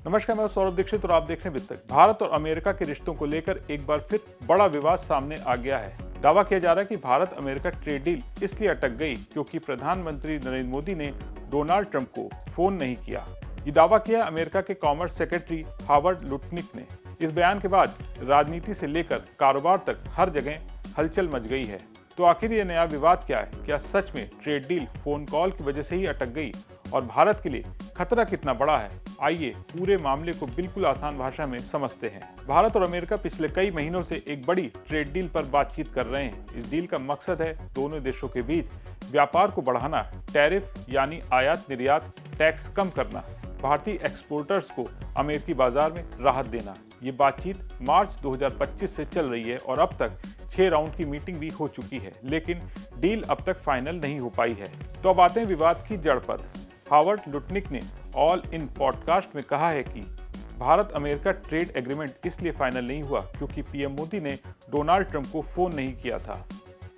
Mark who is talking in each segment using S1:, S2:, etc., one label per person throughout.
S1: नमस्कार, मैं सौरभ दीक्षित और आप देख रहे हैं विस्तक। भारत और अमेरिका के रिश्तों को लेकर एक बार फिर बड़ा विवाद सामने आ गया है। दावा किया जा रहा है कि भारत अमेरिका ट्रेड डील इसलिए अटक गई क्योंकि प्रधानमंत्री नरेंद्र मोदी ने डोनाल्ड ट्रंप को फोन नहीं किया। ये दावा किया अमेरिका के कॉमर्स सेक्रेटरी हावर्ड लुटनिक ने। इस बयान के बाद राजनीति से लेकर कारोबार तक हर जगह हलचल मच गई है। तो आखिर ये नया विवाद क्या है? क्या सच में ट्रेड डील फोन कॉल की वजह से ही अटक गई और भारत के लिए खतरा कितना बड़ा है? आइए पूरे मामले को बिल्कुल आसान भाषा में समझते हैं। भारत और अमेरिका पिछले कई महीनों से एक बड़ी ट्रेड डील पर बातचीत कर रहे हैं। इस डील का मकसद है दोनों देशों के बीच व्यापार को बढ़ाना, टैरिफ यानी आयात निर्यात टैक्स कम करना, भारतीय एक्सपोर्टर्स को अमेरिकी बाजार में राहत देना। ये बातचीत मार्च 2025 से चल रही है और अब तक 6 राउंड की मीटिंग भी हो चुकी है, लेकिन डील अब तक फाइनल नहीं हो पाई है। तो अब आते हैं विवाद की जड़ पर। हावर्ड लुटनिक ने ऑल इन पॉडकास्ट में कहा है कि भारत अमेरिका ट्रेड एग्रीमेंट इसलिए फाइनल नहीं हुआ क्योंकि पीएम मोदी ने डोनाल्ड ट्रंप को फोन नहीं किया था।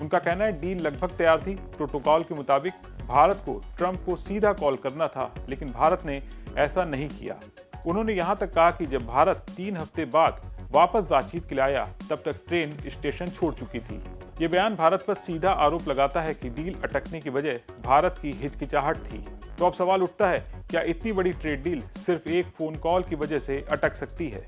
S1: उनका कहना है डील लगभग तैयार थी। प्रोटोकॉल के मुताबिक भारत को ट्रंप को सीधा कॉल करना था, लेकिन भारत ने ऐसा नहीं किया। उन्होंने यहाँ तक कहा कि जब भारत 3 हफ्ते बाद वापस बातचीत के लिए आया तब तक ट्रेन स्टेशन छोड़ चुकी थी। ये बयान भारत पर सीधा आरोप लगाता है कि डील अटकने की वजह भारत की हिचकिचाहट थी। तो अब सवाल उठता है, क्या इतनी बड़ी ट्रेड डील सिर्फ एक फोन कॉल की वजह से अटक सकती है?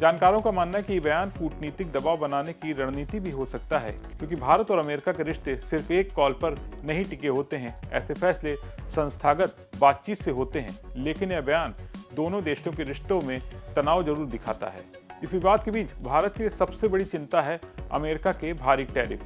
S1: जानकारों का मानना है कि ये बयान कूटनीतिक दबाव बनाने की रणनीति भी हो सकता है, क्योंकि भारत और अमेरिका के रिश्ते सिर्फ एक कॉल पर नहीं टिके होते हैं। ऐसे फैसले संस्थागत बातचीत से होते हैं, लेकिन यह बयान दोनों देशों के रिश्तों में तनाव जरूर दिखाता है। इस विवाद के बीच भारत की सबसे बड़ी चिंता है अमेरिका के भारी टैरिफ।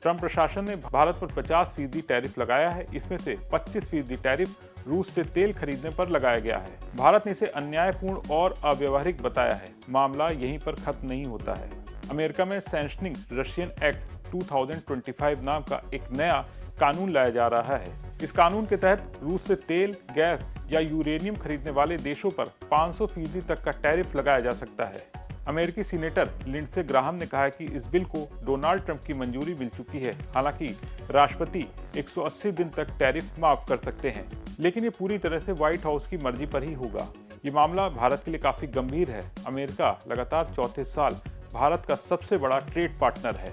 S1: ट्रंप प्रशासन ने भारत पर 50% टैरिफ लगाया है। इसमें से 25% टैरिफ रूस से तेल खरीदने पर लगाया गया है। भारत ने इसे अन्यायपूर्ण और अव्यवहारिक बताया है। मामला यहीं पर खत्म नहीं होता है। अमेरिका में सैंक्शनिंग रशियन एक्ट 2025 नाम का एक नया कानून लाया जा रहा है। इस कानून के तहत रूस से तेल, गैस या यूरेनियम खरीदने वाले देशों पर 500% तक का टैरिफ लगाया जा सकता है। अमेरिकी सीनेटर लिंडसे ग्राहम ने कहा है कि इस बिल को डोनाल्ड ट्रंप की मंजूरी मिल चुकी है। हालांकि राष्ट्रपति 180 दिन तक टैरिफ माफ कर सकते हैं, लेकिन ये पूरी तरह से व्हाइट हाउस की मर्जी पर ही होगा। ये मामला भारत के लिए काफी गंभीर है। अमेरिका लगातार चौथे साल भारत का सबसे बड़ा ट्रेड पार्टनर है।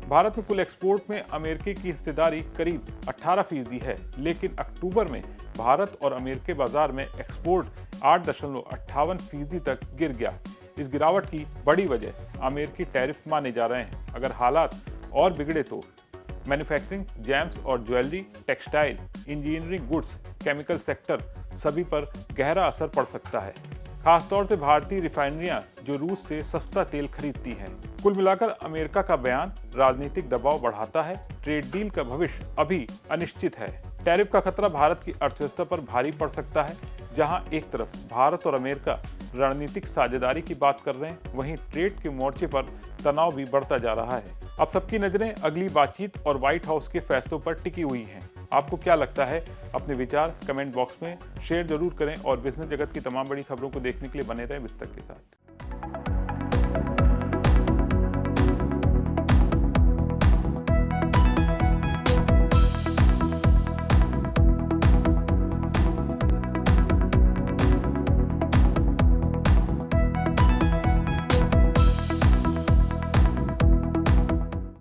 S1: भारत में कुल एक्सपोर्ट में अमेरिकी की हिस्सेदारी करीब 18% है, लेकिन अक्टूबर में भारत और अमेरिकी बाजार में एक्सपोर्ट 8.58% तक गिर गया। इस गिरावट की बड़ी वजह अमेरिकी टैरिफ माने जा रहे हैं। अगर हालात और बिगड़े तो मैन्युफैक्चरिंग, जेम्स और jewellery, textile, engineering goods, chemical sector सभी पर गहरा असर पड़ सकता है। खासतौर से भारतीय रिफाइनरियां जो रूस से सस्ता तेल खरीदती हैं। कुल मिलाकर अमेरिका का बयान राजनीतिक दबाव बढ़ाता है। ट्रेड डील का भविष्य अभी अनिश्चित है। टैरिफ का खतरा भारत की अर्थव्यवस्था पर भारी पड़ सकता है। जहां एक तरफ भारत और अमेरिका रणनीतिक साझेदारी की बात कर रहे हैं, वहीं ट्रेड के मोर्चे पर तनाव भी बढ़ता जा रहा है। अब सबकी नजरें अगली बातचीत और व्हाइट हाउस के फैसलों पर टिकी हुई हैं। आपको क्या लगता है? अपने विचार कमेंट बॉक्स में शेयर जरूर करें और बिजनेस जगत की तमाम बड़ी खबरों को देखने के लिए बने रहें विस्तक के साथ।